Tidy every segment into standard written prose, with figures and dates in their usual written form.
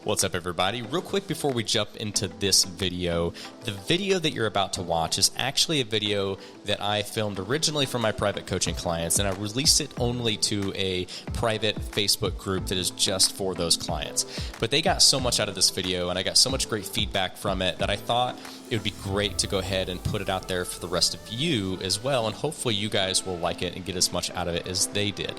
What's up, everybody? Real quick before we jump into this video, the video that you're about to watch is actually a video that I filmed originally for my private coaching clients, and I released it only to a private Facebook group that is just for those clients. But they got so much out of this video, and I got so much great feedback from it that I thought it would be great to go ahead and put it out there for the rest of you as well, and hopefully you guys will like it and get as much out of it as they did.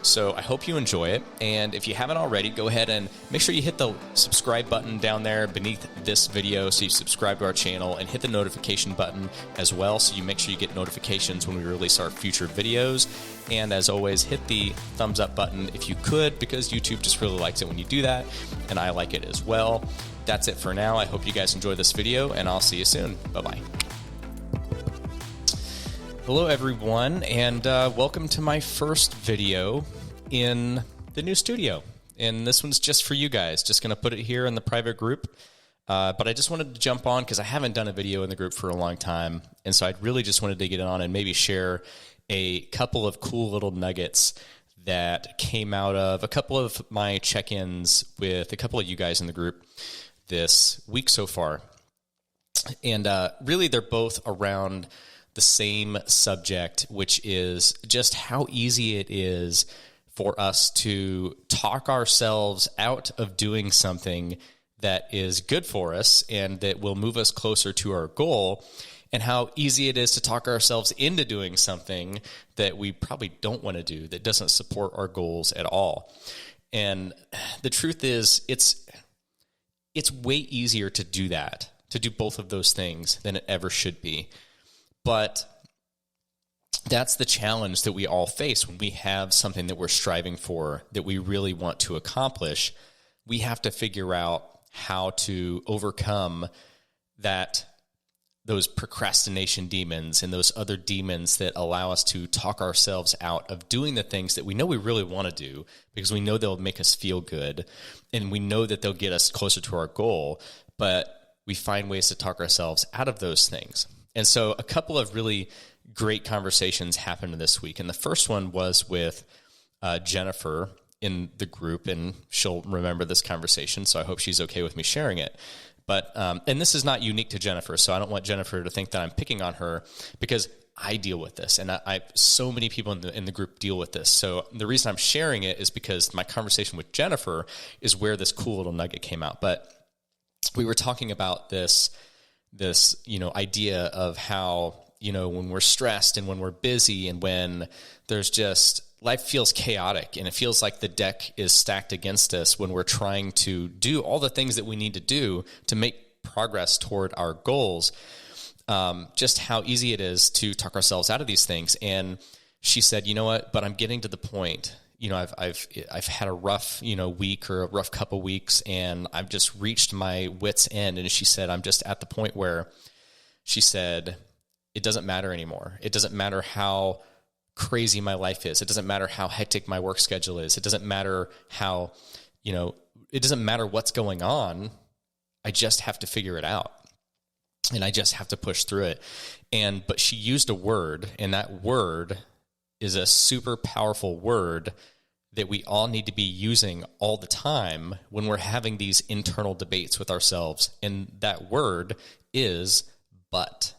So I hope you enjoy it, and if you haven't already, go ahead and make sure you hit the subscribe button down there beneath this video so you subscribe to our channel, and hit the notification button as well so you make sure you get notifications when we release our future videos. And as always, hit the thumbs up button if you could, because YouTube just really likes it when you do that, and I like it as well. That's it for now. I hope you guys enjoy this video, and I'll see you soon. Bye-bye. Hello, everyone, and welcome to my first video in the new studio. And this one's just for you guys. Just going to put it here in the private group. But I just wanted to jump on because I haven't done a video in the group for a long time. And so I really just wanted to get on and maybe share a couple of cool little nuggets that came out of a couple of my check-ins with a couple of you guys in the group this week so far. And really they're both around the same subject, which is just how easy it is for us to talk ourselves out of doing something that is good for us and that will move us closer to our goal, and how easy it is to talk ourselves into doing something that we probably don't want to do, that doesn't support our goals at all. And the truth is, it's way easier to do that, to do both of those things, than it ever should be. But that's the challenge that we all face when we have something that we're striving for, that we really want to accomplish. We have to figure out how to overcome those procrastination demons and those other demons that allow us to talk ourselves out of doing the things that we know we really want to do, because we know they'll make us feel good and we know that they'll get us closer to our goal, but we find ways to talk ourselves out of those things. And so a couple of really great conversations happened this week. And the first one was with Jennifer in the group, and she'll remember this conversation, so I hope she's okay with me sharing it. But and this is not unique to Jennifer, so I don't want Jennifer to think that I'm picking on her, because I deal with this, and so many people in the group deal with this. So the reason I'm sharing it is because my conversation with Jennifer is where this cool little nugget came out. But we were talking about this idea of how, when we're stressed and when we're busy and when there's just, life feels chaotic and it feels like the deck is stacked against us when we're trying to do all the things that we need to do to make progress toward our goals, just how easy it is to talk ourselves out of these things. And she said, you know what, but I'm getting to the point, I've had a rough, week or a rough couple weeks, and I've just reached my wit's end. And she said, I'm just at the point where, she said, it doesn't matter anymore. It doesn't matter how crazy my life is. It doesn't matter how hectic my work schedule is. It doesn't matter how, it doesn't matter what's going on. I just have to figure it out. And I just have to push through it. But she used a word, and that word is a super powerful word that we all need to be using all the time when we're having these internal debates with ourselves. And that word is but.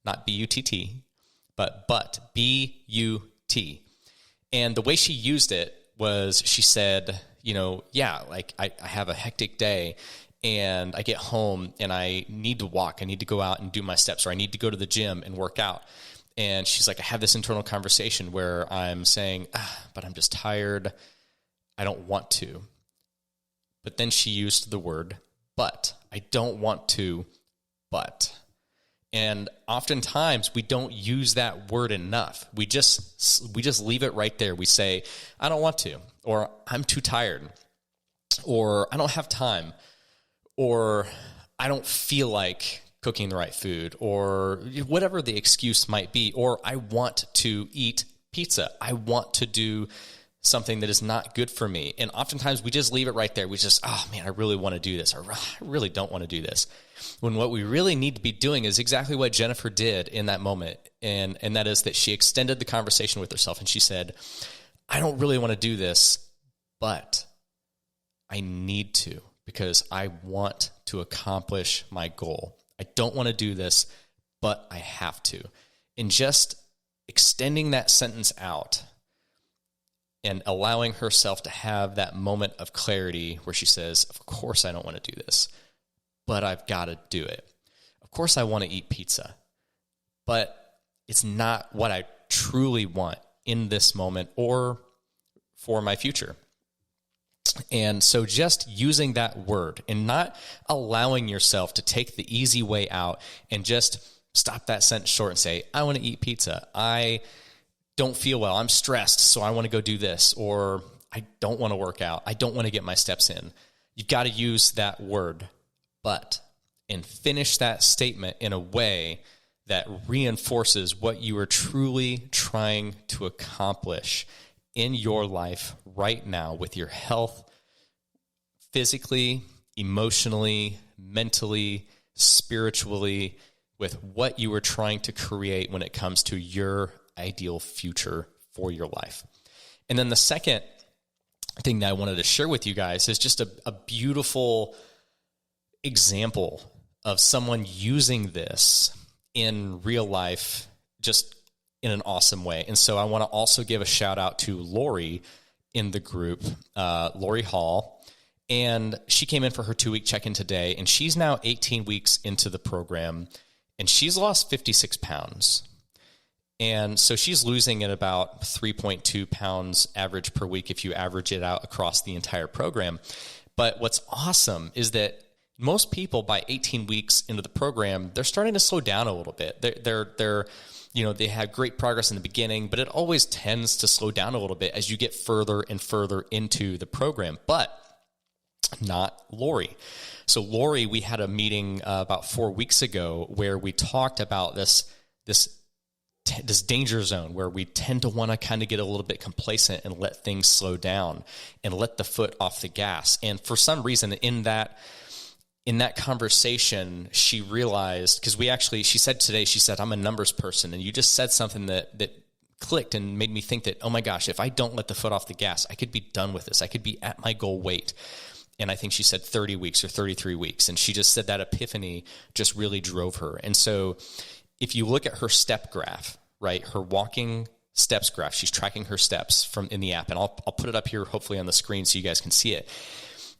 Not B-U-T-T, but, B-U-T. And the way she used it was, she said, I have a hectic day and I get home and I need to walk. I need to go out and do my steps, or I need to go to the gym and work out. And she's like, I have this internal conversation where I'm saying, but I'm just tired. I don't want to. But then she used the word, but. I don't want to, but. And oftentimes we don't use that word enough. We just leave it right there. We say, I don't want to, or I'm too tired, or I don't have time, or I don't feel like cooking the right food, or whatever the excuse might be, or I want to eat pizza. I want to do something that is not good for me. And oftentimes we just leave it right there. We just, I really want to do this, or I really don't want to do this. When what we really need to be doing is exactly what Jennifer did in that moment. And that is that she extended the conversation with herself, and she said, I don't really want to do this, but I need to, because I want to accomplish my goal. I don't want to do this, but I have to. And just extending that sentence out and allowing herself to have that moment of clarity where she says, of course I don't want to do this, but I've got to do it. Of course I want to eat pizza, but it's not what I truly want in this moment or for my future. And so just using that word and not allowing yourself to take the easy way out and just stop that sentence short and say, I want to eat pizza. I don't feel well. I'm stressed, so I want to go do this. Or I don't want to work out. I don't want to get my steps in. You've got to use that word, but, and finish that statement in a way that reinforces what you are truly trying to accomplish in your life right now with your health, physically, emotionally, mentally, spiritually, with what you are trying to create when it comes to your ideal future for your life. And then the second thing that I wanted to share with you guys is just a beautiful example of someone using this in real life, just in an awesome way. And so I want to also give a shout out to Lori in the group, Lori Hall. And she came in for her 2-week check-in today, and she's now 18 weeks into the program, and she's lost 56 pounds. And so she's losing at about 3.2 pounds average per week if you average it out across the entire program. But what's awesome is that most people by 18 weeks into the program, they're starting to slow down a little bit. They're they have great progress in the beginning, but it always tends to slow down a little bit as you get further and further into the program. But not Lori. So Lori, we had a meeting about 4 weeks ago where we talked about this danger zone where we tend to want to kind of get a little bit complacent and let things slow down and let the foot off the gas. And for some reason in that conversation, she realized, because she said, I'm a numbers person. And you just said something that clicked and made me think that, oh my gosh, if I don't let the foot off the gas, I could be done with this. I could be at my goal weight. And I think she said 30 weeks or 33 weeks. And she just said that epiphany just really drove her. And so if you look at her step graph, right, her walking steps graph, she's tracking her steps in the app. And I'll put it up here, hopefully on the screen so you guys can see it.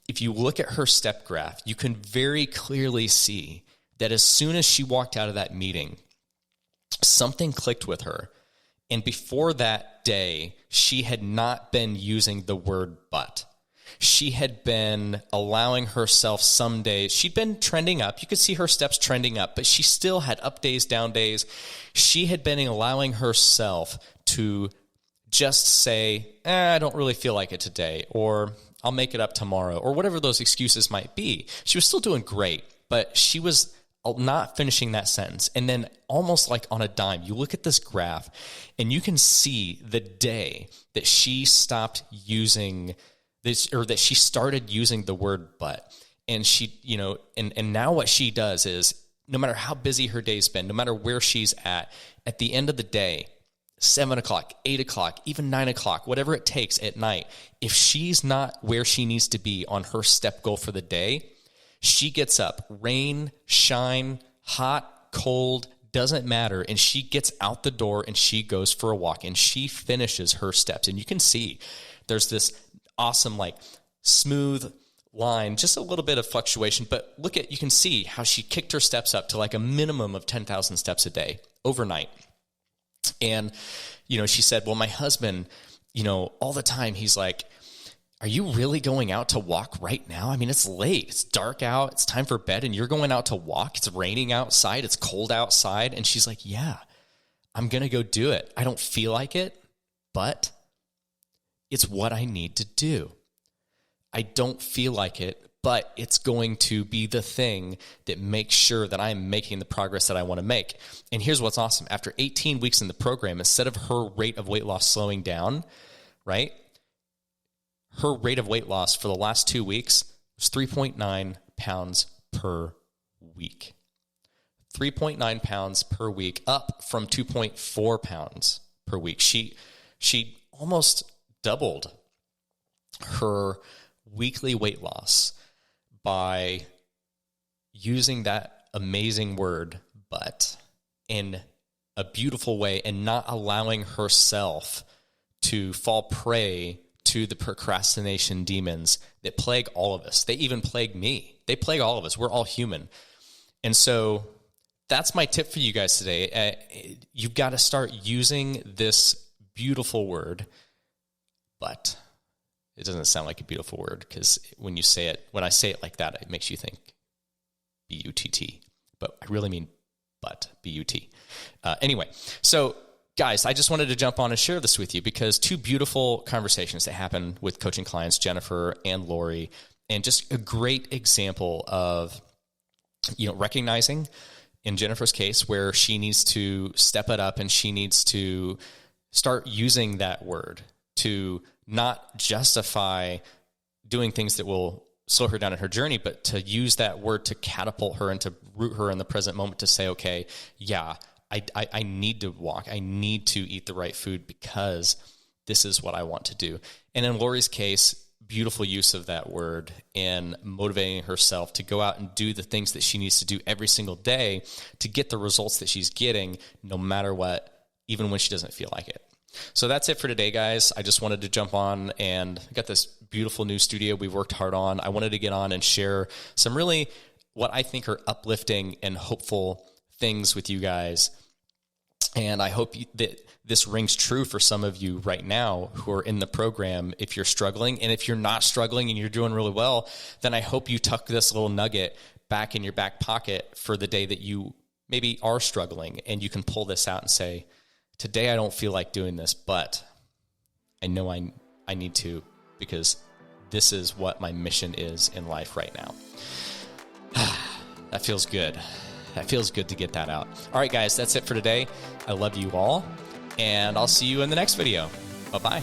If you look at her step graph, you can very clearly see that as soon as she walked out of that meeting, something clicked with her. And before that day, she had not been using the word but. She had been allowing herself some days. She'd been trending up. You could see her steps trending up, but she still had up days, down days. She had been allowing herself to just say, I don't really feel like it today, or I'll make it up tomorrow, or whatever those excuses might be. She was still doing great, but she was not finishing that sentence. And then almost like on a dime, you look at this graph and you can see the day that she stopped using this, or that she started using the word but. And she, and now what she does is, no matter how busy her day's been, no matter where she's at the end of the day, 7 o'clock, 8 o'clock, even 9 o'clock, whatever it takes at night, if she's not where she needs to be on her step goal for the day, she gets up, rain, shine, hot, cold, doesn't matter. And she gets out the door and she goes for a walk and she finishes her steps. And you can see there's this awesome, smooth line, just a little bit of fluctuation, but you can see how she kicked her steps up to a minimum of 10,000 steps a day overnight. And, she said, well, my husband, all the time he's like, are you really going out to walk right now? I mean, it's late, it's dark out, it's time for bed, and you're going out to walk. It's raining outside, it's cold outside. And she's like, yeah, I'm going to go do it. I don't feel like it, but it's what I need to do. I don't feel like it, but it's going to be the thing that makes sure that I'm making the progress that I want to make. And here's what's awesome. After 18 weeks in the program, instead of her rate of weight loss slowing down, right? Her rate of weight loss for the last 2 weeks was 3.9 pounds per week. 3.9 pounds per week, up from 2.4 pounds per week. She almost doubled her weekly weight loss by using that amazing word, but, in a beautiful way, and not allowing herself to fall prey to the procrastination demons that plague all of us. They even plague me. They plague all of us. We're all human. And so that's my tip for you guys today. You've got to start using this beautiful word, but it doesn't sound like a beautiful word, because when I say it like that, it makes you think B-U-T-T, but I really mean but, B-U-T. Anyway, so guys, I just wanted to jump on and share this with you, because two beautiful conversations that happened with coaching clients, Jennifer and Lori, and just a great example of, recognizing, in Jennifer's case, where she needs to step it up and she needs to start using that word to not justify doing things that will slow her down in her journey, but to use that word to catapult her and to root her in the present moment, to say, okay, yeah, I need to walk. I need to eat the right food because this is what I want to do. And in Lori's case, beautiful use of that word and motivating herself to go out and do the things that she needs to do every single day to get the results that she's getting, no matter what, even when she doesn't feel like it. So that's it for today, guys. I just wanted to jump on, and I got this beautiful new studio we've worked hard on. I wanted to get on and share some really what I think are uplifting and hopeful things with you guys. And I hope that this rings true for some of you right now who are in the program if you're struggling. And if you're not struggling and you're doing really well, then I hope you tuck this little nugget back in your back pocket for the day that you maybe are struggling, and you can pull this out and say, today I don't feel like doing this, but I know I need to, because this is what my mission is in life right now. That feels good. That feels good to get that out. All right, guys, that's it for today. I love you all, and I'll see you in the next video. Bye-bye.